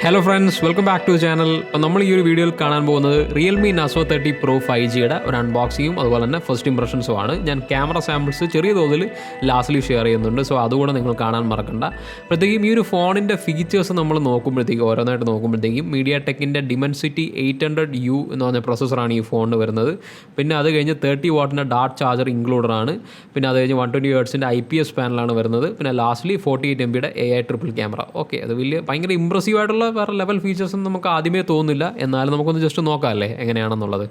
Hello friends, welcome back to channel. അപ്പോൾ നമ്മൾ ഈ ഒരു വീഡിയോയിൽ കാണാൻ പോകുന്നത് റിയൽമി Narzo 30 Pro 5Gയുടെ ഒരു അൺബോക്സിങ്ങും അതുപോലെ തന്നെ ഫസ്റ്റ് ഇംപ്രഷൻസും ആണ്. ഞാൻ ക്യാമറ സാമ്പിൾസ് ചെറിയ തോതിൽ ലാസ്റ്റിൽ ഷെയർ ചെയ്യുന്നുണ്ട്, സോ അതുകൂടെ നിങ്ങൾ കാണാൻ മറക്കണ്ട. അപ്പോഴത്തേക്കും ഈ ഒരു ഫോണിൻ്റെ ഫീച്ചേഴ്സ് നമ്മൾ നോക്കുമ്പോഴത്തേക്കും ഓരോന്നായിട്ട് നോക്കുമ്പോഴത്തേക്കും മീഡിയ ടെക്കിൻ്റെ Dimensity 800U എന്ന് പറഞ്ഞ പ്രൊസസ്സറാണ് ഈ ഫോണിന് വരുന്നത്. പിന്നെ അത് കഴിഞ്ഞ് 30 വാട്ടിൻ്റെ ഡാർട്ട് ചാർജർ ഇൻക്ലൂഡറാണ്. പിന്നെ അത് കഴിഞ്ഞ് 120 ഹെർട്സിൻ്റെ IPS പാനലാണ് വരുന്നത്. പിന്നെ lastly 48 MB AI triple camera. Okay, അത് ഭയങ്കര ഇമ്പ്രസീവായിട്ടുള്ള വേറെ ലെവൽ ഫീച്ചേഴ്സൊന്നും നമുക്ക് ആദ്യമേ തോന്നുന്നില്ല. എന്നാലും നമുക്കൊന്ന് ജസ്റ്റ് നോക്കാമല്ലേ എങ്ങനെയാണെന്നുള്ളത്.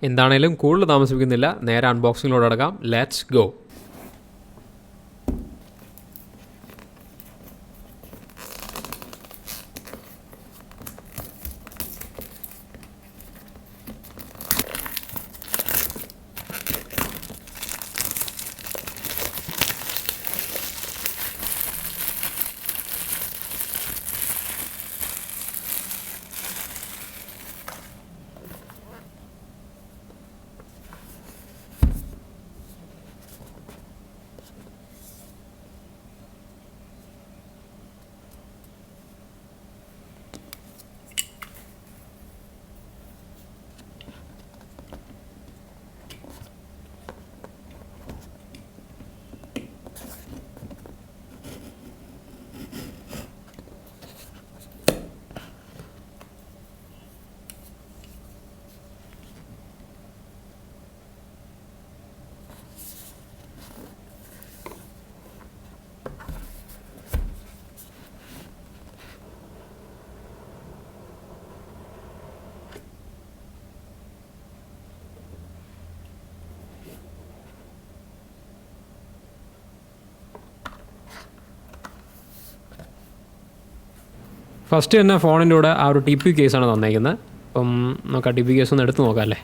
എന്താണേലും കൂടുതൽ താമസിപ്പിക്കുന്നില്ല, നേരെ അൺബോക്സിങ്ങിലോട് അടക്കാം. Let's go. ഫസ്റ്റ് തന്നെ ഫോണിൻ്റെ കൂടെ ആ ഒരു TP കേസാണ് തന്നേക്കുന്നത്. അപ്പം നമുക്ക് ആ TP കേസ് ഒന്ന് എടുത്ത് നോക്കാം അല്ലേ.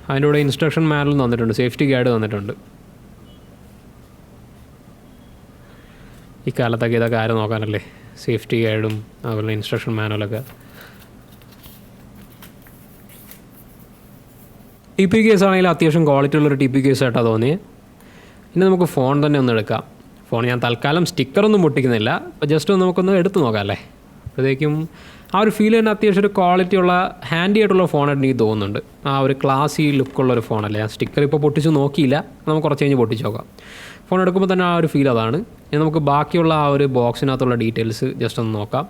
അതിൻ്റെ കൂടെ ഇൻസ്ട്രക്ഷൻ മാനുവൽ തന്നിട്ടുണ്ട്, സേഫ്റ്റി ഗൈഡ് തന്നിട്ടുണ്ട്. ഈ കാലത്തൊക്കെ ഇതൊക്കെ ആരും നോക്കാനല്ലേ, സേഫ്റ്റി ഗൈഡും അതുപോലെ ഇൻസ്ട്രക്ഷൻ മാനുവലൊക്കെ. TP കേസാണെങ്കിൽ അത്യാവശ്യം ക്വാളിറ്റി ഉള്ളൊരു TP കേസായിട്ടാണ് തോന്നിയത്. ഇനി നമുക്ക് ഫോൺ തന്നെ ഒന്ന് എടുക്കാം. ഫോൺ ഞാൻ തൽക്കാലം സ്റ്റിക്കറൊന്നും പൊട്ടിക്കുന്നില്ല, അപ്പോൾ ജസ്റ്റ് ഒന്ന് നമുക്കൊന്ന് എടുത്ത് നോക്കാം അല്ലേ. അപ്പോഴത്തേക്കും ആ ഒരു ഫീൽ തന്നെ അത്യാവശ്യം ഒരു ക്വാളിറ്റി ഉള്ള ഹാൻഡി ആയിട്ടുള്ള ഫോണായിട്ട് എനിക്ക് തോന്നുന്നുണ്ട്. ആ ഒരു ക്ലാസി ലുക്കുള്ളൊരു ഫോണല്ലേ. ആ സ്റ്റിക്കർ ഇപ്പോൾ പൊട്ടിച്ച് നോക്കിയില്ല, നമുക്ക് കുറച്ച് കഴിഞ്ഞ് പൊട്ടിച്ച് നോക്കാം. ഫോൺ എടുക്കുമ്പോൾ തന്നെ ആ ഒരു ഫീൽ അതാണ്. ഇനി നമുക്ക് ബാക്കിയുള്ള ആ ഒരു ബോക്സിനകത്തുള്ള ഡീറ്റെയിൽസ് ജസ്റ്റ് ഒന്ന് നോക്കാം,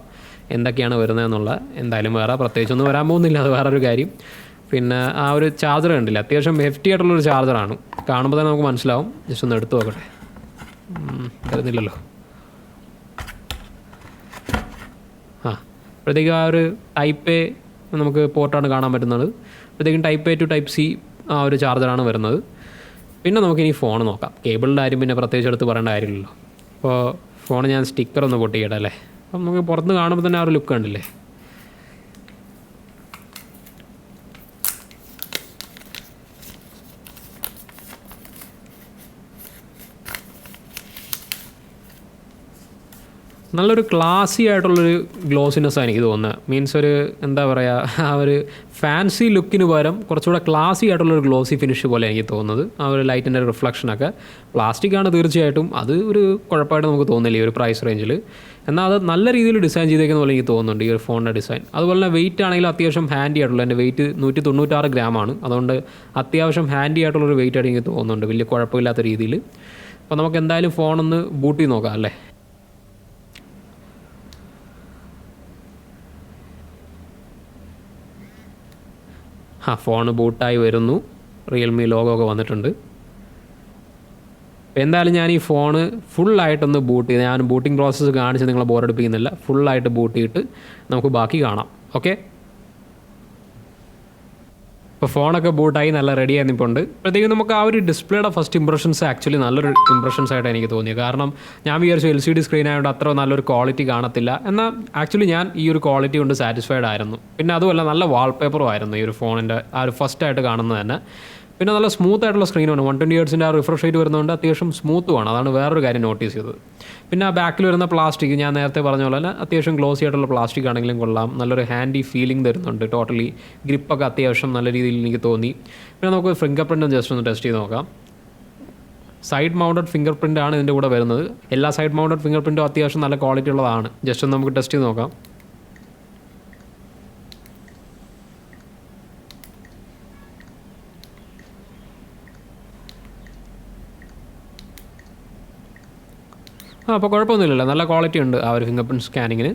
എന്തൊക്കെയാണ് വരുന്നതെന്നുള്ള. എന്തായാലും വേറെ പ്രത്യേകിച്ചൊന്നും വരാൻ പോകുന്നില്ല, അത് വേറൊരു കാര്യം. പിന്നെ ആ ഒരു ചാർജർ കണ്ടില്ല, അത്യാവശ്യം ഹെഫ്റ്റി ആയിട്ടുള്ളൊരു ചാർജറാണ്. കാണുമ്പോൾ തന്നെ നമുക്ക് മനസ്സിലാവും. ജസ്റ്റ് ഒന്ന് എടുത്ത് നോക്കട്ടെ. വരുന്നില്ലല്ലോ. അപ്പോഴത്തേക്കും ആ ഒരു ടൈപ്പ് എ നമുക്ക് പോർട്ടാണ് കാണാൻ പറ്റുന്നത്. അപ്പോഴത്തേക്കും type A to type C ആ ഒരു ചാർജറാണ് വരുന്നത്. പിന്നെ നമുക്കിനി ഫോൺ നോക്കാം. കേബിളിൻ്റെ കാര്യം പിന്നെ പ്രത്യേകിച്ച് എടുത്ത് പറയേണ്ട കാര്യമില്ലല്ലോ. അപ്പോൾ ഫോൺ ഞാൻ സ്റ്റിക്കറൊന്ന് പൊട്ടിക്കട്ടെ അല്ലേ. അപ്പം നമുക്ക് പുറത്ത് കാണുമ്പോൾ തന്നെ ആ ഒരു ലുക്ക് കണ്ടില്ലേ. നല്ലൊരു ക്ലാസി ആയിട്ടുള്ളൊരു ഗ്ലോസിനെസ്സാണ് എനിക്ക് തോന്നുന്നത്. മീൻസ് ഒരു എന്താ പറയുക, ആ ഒരു ഫാൻസി ലുക്കിന് പകരം കുറച്ചുകൂടെ ക്ലാസി ആയിട്ടുള്ളൊരു ഗ്ലോസി ഫിനിഷ് പോലെ എനിക്ക് തോന്നുന്നത്. ആ ഒരു ലൈറ്റിൻ്റെ റിഫ്ലക്ഷനൊക്കെ. പ്ലാസ്റ്റിക്കാണ് തീർച്ചയായിട്ടും, അത് ഒരു കുഴപ്പമായിട്ട് നമുക്ക് തോന്നില്ല ഈ ഒരു പ്രൈസ് റേഞ്ചിൽ. എന്നാൽ അത് നല്ല രീതിയിൽ ഡിസൈൻ ചെയ്തേക്കുന്ന പോലെ എനിക്ക് തോന്നുന്നുണ്ട് ഈ ഒരു ഫോണിൻ്റെ ഡിസൈൻ. അതുപോലെ തന്നെ വെയിറ്റ് ആണെങ്കിലും അത്യാവശ്യം ഹാൻഡി ആയിട്ടുള്ള, എൻ്റെ വെയിറ്റ് 196 ഗ്രാമാണ്. അതുകൊണ്ട് അത്യാവശ്യം ഹാൻഡി ആയിട്ടുള്ളൊരു വെയിറ്റ് ആയിട്ട് എനിക്ക് തോന്നുന്നുണ്ട്, വലിയ കുഴപ്പമില്ലാത്ത രീതിയിൽ. അപ്പോൾ നമുക്ക് എന്തായാലും ഫോണൊന്ന് ബൂട്ട് ചെയ്ത് നോക്കാം അല്ലേ. ഫോൺ ബൂട്ടായി വരുന്നു. റിയൽമി ലോഗോ ഒക്കെ വന്നിട്ടുണ്ട്. എന്തായാലും ഞാൻ ഈ ഫോണ് ഫുള്ളായിട്ടൊന്ന് ബൂട്ട് ചെയ്ത്, ഞാൻ ബൂട്ടിംഗ് പ്രോസസ്സ് കാണിച്ച് നിങ്ങളെ ബോറടിപ്പിക്കുന്നില്ല. ഫുള്ളായിട്ട് ബൂട്ട് ചെയ്തിട്ട് നമുക്ക് ബാക്കി കാണാം. ഓക്കെ, ഇപ്പോൾ ഫോണൊക്കെ ബൂട്ടായി നല്ല റെഡി ആയി നിൽപ്പുണ്ട്. അപ്പോഴത്തേക്കും നമുക്ക് ആ ഒരു ഡിസ്പ്ലേയുടെ ഫസ്റ്റ് ഇംപ്രഷൻസ് ആക്ച്വലി നല്ലൊരു ഇംപ്രഷൻസ് ആയിട്ട് എനിക്ക് തോന്നിയത്. കാരണം ഞാൻ വിചാരിച്ചു LCD സ്ക്രീൻ ആയതുകൊണ്ട് അത്ര നല്ലൊരു ക്വാളിറ്റി കാണത്തില്ല. എന്നാൽ ആക്ച്വലി ഞാൻ ഈ ഒരു ക്വാളിറ്റി കൊണ്ട് സാറ്റിസ്ഫൈഡ് ആയിരുന്നു. പിന്നെ അതുമല്ല നല്ല വാൾപേപ്പറും ആയിരുന്നു ഈ ഒരു ഫോണിൻ്റെ ആ ഒരു ഫസ്റ്റായിട്ട് കാണുന്നത് തന്നെ. പിന്നെ നല്ല സ്മൂത്ത് ആയിട്ടുള്ള സ്ക്രീനാണ്. 120 ഹെർട്സിൻ്റെ ആ റിഫ്രഷ് റേറ്റ് വരുന്നതുകൊണ്ട് അത്യാവശ്യം സ്മൂത്തുമാണ്. അതാണ് വേറൊരു കാര്യം നോട്ടീസ് ചെയ്തത്. പിന്നെ ആ ബാക്കിൽ വരുന്ന പ്ലാസ്റ്റിക് ഞാൻ നേരത്തെ പറഞ്ഞ പോലെ തന്നെ അത്യാവശ്യം ഗ്ലോസി ആയിട്ടുള്ള പ്ലാസ്റ്റിക് ആണെങ്കിലും കൊള്ളാം. നല്ലൊരു ഹാൻഡി ഫീലിംഗ് തരുന്നുണ്ട്. ടോട്ടലി ഗ്രിപ്പൊക്കെ അത്യാവശ്യം നല്ല രീതിയിൽ എനിക്ക് തോന്നി. പിന്നെ നമുക്ക് ഫിംഗർ പ്രിൻറ്റും ജസ്റ്റ് ഒന്ന് ടെസ്റ്റ് ചെയ്ത് നോക്കാം. സൈഡ് മൗണ്ടഡ് ഫിംഗർ പ്രിൻ്റ് ആണ് ഇതിൻ്റെ കൂടെ വരുന്നത്. എല്ലാ സൈഡ് മൗണ്ടഡ് ഫിംഗർ പ്രിൻറ്റും അത്യാവശ്യം നല്ല ക്വാളിറ്റി ഉള്ളതാണ്. ജസ്റ്റ് ഒന്ന് നമുക്ക് ടെസ്റ്റ് ചെയ്ത് നോക്കാം. അപ്പോൾ കുഴപ്പമൊന്നുമില്ലല്ലോ, നല്ല ക്വാളിറ്റി ഉണ്ട് ആ ഒരു ഫിംഗർ പ്രിൻറ്റ് സ്കാനിങ്ങിന്.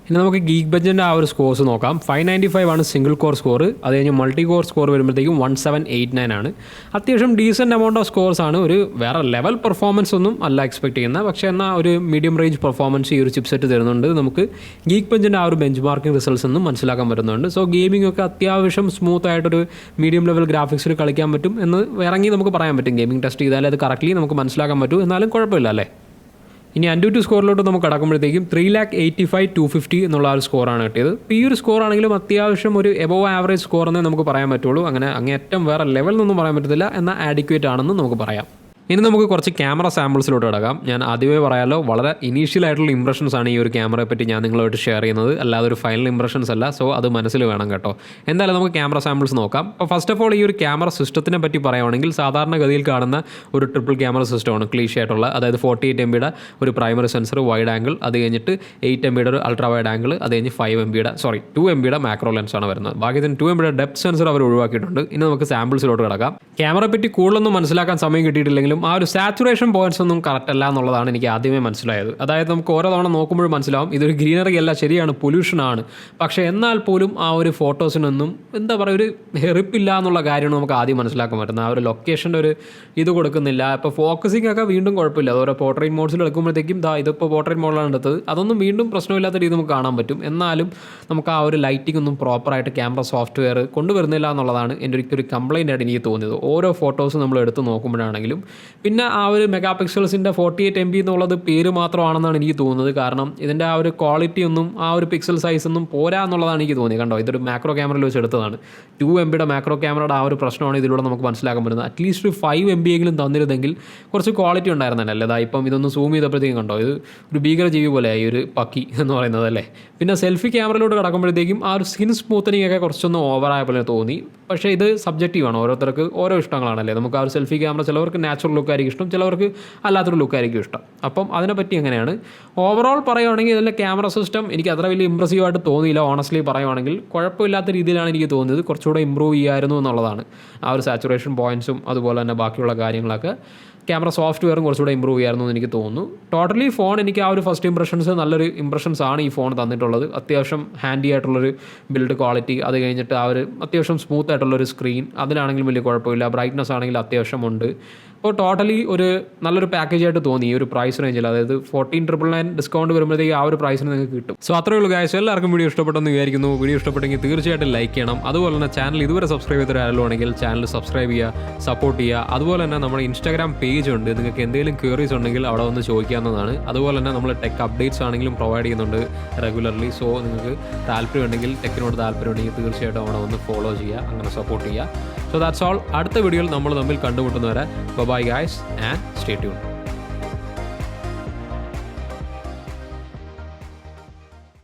ഇനി നമുക്ക് ഗീക്ക് ബെഞ്ചിൻ്റെ ആ ഒരു സ്കോർസ് നോക്കാം. 595 ആണ് സിംഗിൾ കോർ സ്കോർ. അത് കഴിഞ്ഞ് മൾട്ടി കോർ സ്കോർ വരുമ്പോഴത്തേക്കും 1789 ആണ്. അത്യാവശ്യം ഡീസൻറ്റ് എമൗണ്ട് ഓഫ് സ്കോർസ് ആണ്. ഒരു വേറെ ലെവൽ പെർഫോമൻസ് ഒന്നും അല്ല എക്സ്പെക്ട് ചെയ്യുന്നത്, പക്ഷേ എന്നാൽ ഒരു മീഡിയം റേഞ്ച് പെർഫോമൻസ് ഈ ഒരു ചിപ്സെറ്റ് തരുന്നുണ്ട്. നമുക്ക് ഗീക്ക് ബെഞ്ചിൻ്റെ ആ ഒരു ബെഞ്ച് മാർക്കിംഗ് റിസൾട്ട്സ് ഒന്നും മനസ്സിലാക്കാൻ പറ്റുന്നുണ്ട്. സോ ഗെയിമിംഗ് ഒക്കെ അത്യാവശ്യം സ്മൂത്ത് ആയിട്ടൊരു മീഡിയം ലെവൽ ഗ്രാഫിക്സിൽ കളിക്കാൻ പറ്റും എന്ന് ഇറങ്ങി നമുക്ക് പറയാൻ പറ്റും. ഗെയിമിംഗ് ടെസ്റ്റ് ചെയ്താലേ അത് കറക്റ്റ്ലി നമുക്ക് മനസ്സിലാക്കാൻ പറ്റും. എന്നാലും കുഴപ്പമില്ല അല്ലേ. ഇനി AnTuTu സ്കോറിലോട്ട് നമുക്ക് കടക്കുമ്പോഴത്തേക്കും 3,85,250 എന്നുള്ള ആ ഒരു സ്കോറാണ് കിട്ടിയത്. ഈ ഒരു സ്കോർ ആണെങ്കിലും അത്യാവശ്യം ഒരു എബോവ് ആവറേജ് സ്കോർ എന്നേ നമുക്ക് പറയാൻ പറ്റുള്ളൂ. അങ്ങനെ അങ്ങേയറ്റം വേറെ ലെവൽ എന്നൊന്നും പറയാൻ പറ്റത്തില്ല, എന്നാൽ ആഡിക്വേറ്റ് ആണെന്ന് നമുക്ക് പറയാം. ഇനി നമുക്ക് കുറച്ച് ക്യാമറ സാമ്പിൾസിലോട്ട് കിടക്കാം. ഞാൻ ആദ്യമേ പറയാമല്ലോ, വളരെ ഇനീഷ്യൽ ആയിട്ടുള്ള ഇംപ്രഷൻസ് ആണ് ഈ ഒരു ക്യാമറയെ പറ്റി ഞാൻ നിങ്ങളുമായിട്ട് ഷെയർ ചെയ്യുന്നത്, അല്ലാതെ ഒരു ഫൈനൽ ഇംപ്രഷൻസ് അല്ല. സോ അത് മനസ്സിൽ വേണം കേട്ടോ. എന്തായാലും നമുക്ക് ക്യാമറ സാമ്പിൾസ് നോക്കാം. അപ്പോൾ ഫസ്റ്റ് ഓഫ് ഓൾ ഈ ഒരു ക്യാമറ സിസ്റ്റത്തിനെ പറ്റി പറയുകയാണെങ്കിൽ സാധാരണഗതിയിൽ കാണുന്ന ഒരു ട്രിപ്പിൾ ക്യാമറ സിസ്റ്റമാണ്, ക്ലീഷ് ആയിട്ടുള്ള. അതായത് 48 MB ഒരു പ്രൈമറി സെൻസർ വൈഡ് ആംഗിൾ, അത് കഴിഞ്ഞിട്ട് 8 MB ഒരു അൾട്രാ വൈഡ് ആംഗിൾ, അത് കഴിഞ്ഞ് 2 MB മാക്രോ ലെൻസ് ആണ് വരുന്നത്. ബാക്കി 2 MB ഡെപ്ത് സെൻസർ അവർ ഒഴിവാക്കിയിട്ടുണ്ട്. ഇനി നമുക്ക് സാമ്പിൾസിലോട്ട് കിടക്കാം. ക്യാമറയെ പറ്റി കൂടുതലൊന്നും മനസ്സിലാക്കാൻ സമയം കിട്ടിയിട്ടില്ലെങ്കിലും ആ ഒരു സാച്ചുറേഷൻ പോയിന്റ്സ് ഒന്നും കറക്റ്റ് അല്ല എന്നുള്ളതാണ് എനിക്ക് ആദ്യമേ മനസ്സിലായത്. അതായത് നമുക്ക് ഓരോ തവണ നോക്കുമ്പോഴും മനസ്സിലാവും ഇതൊരു ഗ്രീനറി അല്ല, ശരിയാണ് പൊല്യൂഷനാണ്, പക്ഷേ എന്നാൽ പോലും ആ ഒരു ഫോട്ടോസിനൊന്നും എന്താ പറയുക ഒരു ഹെറിപ്പില്ല എന്നുള്ള കാര്യമാണ് നമുക്ക് ആദ്യം മനസ്സിലാക്കാൻ പറ്റുന്നത്. ആ ഒരു ലൊക്കേഷൻ്റെ ഒരു ഇത് കൊടുക്കുന്നില്ല. ഇപ്പോൾ ഫോക്കസിംഗ് ഒക്കെ വീണ്ടും കുഴപ്പമില്ല. ഓരോ പോർട്രേറ്റ് മോഡ്സിൽ എടുക്കുമ്പോഴത്തേക്കും ഇതിപ്പോൾ പോർട്രേറ്റ് മോഡലാണ് എടുത്തത്, അതൊന്നും വീണ്ടും പ്രശ്നമില്ലാത്ത രീതി നമുക്ക് കാണാൻ പറ്റും. എന്നാലും നമുക്ക് ആ ഒരു ലൈറ്റിംഗ് ഒന്നും പ്രോപ്പറായിട്ട് ക്യാമറ സോഫ്റ്റ്വെയർ കൊണ്ടുവരുന്നില്ല എന്നുള്ളതാണ് എൻ്റെ ഒരു കംപ്ലയിൻ്റ് ആയിട്ട് എനിക്ക് തോന്നിയത്. ഓരോ ഫോട്ടോസ് നമ്മൾ എടുത്ത് നോക്കുമ്പോഴാണെങ്കിലും. പിന്നെ ആ ഒരു മെഗാ പിക്സൽസിൻ്റെ 48 MB എന്നുള്ളത് പേര് മാത്രമാണെന്നാണ് എനിക്ക് തോന്നുന്നത്. കാരണം ഇതിൻ്റെ ആ ഒരു ക്വാളിറ്റി ഒന്നും ആ ഒരു പിക്സൽ സൈസ് ഒന്നും പോരാ എന്നുള്ളതാണ് എനിക്ക് തോന്നിയത്. കണ്ടോ, ഇതൊരു മാക്രോ ക്യാമറയിൽ വെച്ച് എടുത്തതാണ്. 2 MB മാക്രോ ക്യാമറയുടെ ആ ഒരു പ്രശ്നമാണ് ഇതിലൂടെ നമുക്ക് മനസ്സിലാക്കാൻ പറ്റുന്നത്. അറ്റ്ലീസ്റ്റ് ഒരു 5 MB എങ്കിലും തന്നിരുന്നെങ്കിൽ കുറച്ച് ക്വാളിറ്റി ഉണ്ടായിരുന്നല്ലേ. അതാ ഇപ്പം ഇതൊന്ന് സൂം ചെയ്തപ്പോഴത്തേക്കും കണ്ടോ, ഇത് ഒരു ഭീകര ജീവി പോലെ ഈ ഒരു പക്കി എന്ന് പറയുന്നത് അല്ലേ. പിന്നെ സെൽഫി ക്യാമറയിലോട്ട് കിടക്കുമ്പോഴത്തേക്കും ആ ഒരു സ്കിൻ സ്മൂത്തനിങ് ഒക്കെ കുറച്ചൊന്ന് ഓവറായ പോലെ തോന്നി. പക്ഷേ ഇത് സബ്ജക്റ്റീവാണ്, ഓരോരുത്തർക്ക് ഓരോ ഇഷ്ടങ്ങളാണല്ലേ. നമുക്ക് ആ ഒരു സെൽഫി ക്യാമറ ചിലവർക്ക് നാച്ചുറൽ ലുക്കായിരിക്കും ഇഷ്ടം, ചിലവർക്ക് അല്ലാത്തൊരു ലുക്കായിരിക്കും ഇഷ്ടം. അപ്പം അതിനെപ്പറ്റി എങ്ങനെയാണ് ഓവറോൾ പറയുകയാണെങ്കിൽ ഇതിൻ്റെ ക്യാമറ സിസ്റ്റം എനിക്ക് അത്ര വലിയ ഇമ്പ്രസീവായിട്ട് തോന്നിയില്ല. ഓണസ്റ്റ്ലി പറയുകയാണെങ്കിൽ കുഴപ്പമില്ലാത്ത രീതിയിലാണ് എനിക്ക് തോന്നിയത്. കുറച്ചുകൂടെ ഇമ്പ്രൂവ് ചെയ്യായിരുന്നു എന്നുള്ളതാണ്. ആ ഒരു സാച്ചുറേഷൻ പോയിൻറ്റ്സും അതുപോലെ തന്നെ ബാക്കിയുള്ള കാര്യങ്ങളൊക്കെ ക്യാമറ സോഫ്റ്റ്വെയറും കുറച്ചുകൂടെ ഇമ്പ്രൂവ് ചെയ്യായിരുന്നു എന്ന് എനിക്ക് തോന്നുന്നു. ടോട്ടലി ഫോൺ എനിക്ക് ആ ഒരു ഫസ്റ്റ് ഇംപ്രഷൻസ് നല്ലൊരു ഇംപ്രഷൻസ് ആണ് ഈ ഫോൺ തന്നിട്ടുള്ളത്. അത്യാവശ്യം ഹാൻഡി ആയിട്ടുള്ളൊരു ബിൽഡ് ക്വാളിറ്റി, അത് കഴിഞ്ഞിട്ട് ആ ഒരു അത്യാവശ്യം സ്മൂത്ത് ആയിട്ടുള്ളൊരു സ്ക്രീൻ, അതിലാണെങ്കിലും വലിയ കുഴപ്പമില്ല. ബ്രൈറ്റ്നസ് ആണെങ്കിൽ അത്യാവശ്യം ഉണ്ട്. അപ്പോൾ ടോട്ടലി ഒരു നല്ലൊരു പാക്കേജ് ആയിട്ട് തോന്നി ഈ ഒരു പ്രൈസ് റേഞ്ചിൽ. അതായത് 14,999 ഡിസ്കൗണ്ട് വരുമ്പോഴത്തേക്ക് ആ ഒരു പ്രൈസിന് നിങ്ങൾക്ക് കിട്ടും. സോ അത്രയേ ഉള്ളൂ ഗൈസ്. എല്ലാവർക്കും വീഡിയോ ഇഷ്ടപ്പെട്ടെന്ന് വിചാരിക്കുന്നു. വീഡിയോ ഇഷ്ടപ്പെട്ടെങ്കിൽ തീർച്ചയായിട്ടും ലൈക്ക് ചെയ്യണം. അതുപോലെ തന്നെ ചാനൽ ഇതുവരെ സബ്സ്ക്രൈബ് ചെയ്തിട്ടാണെങ്കിൽ ചാനൽ സബ്സ്ക്രൈബ് ചെയ്യുക, സപ്പോർട്ട് ചെയ്യുക. അതുപോലെ തന്നെ നമ്മുടെ ഇൻസ്റ്റാഗ്രാം പേജ് ഉണ്ട്, നിങ്ങൾക്ക് എന്തെങ്കിലും ക്വയറീസ് ഉണ്ടെങ്കിൽ അവിടെ വന്ന് ചോദിക്കാവുന്നതാണ്. അതുപോലെ തന്നെ നമ്മൾ ടെക് അപ്ഡേറ്റ്സ് ആണെങ്കിലും പ്രൊവൈഡ് ചെയ്യുന്നുണ്ട് റെഗുലർലി. സോ നിങ്ങൾക്ക് താല്പര്യമുണ്ടെങ്കിൽ, ടെക്കിനോട് താല്പര്യമുണ്ടെങ്കിൽ തീർച്ചയായിട്ടും അവിടെ വന്ന് ഫോളോ ചെയ്യുക, അങ്ങനെ സപ്പോർട്ട് ചെയ്യുക. So that's all. അടുത്ത വീഡിയോയിൽ നമ്മൾ തമ്മിൽ കണ്ടുമുട്ടുന്നവരെ bye guys and stay tune.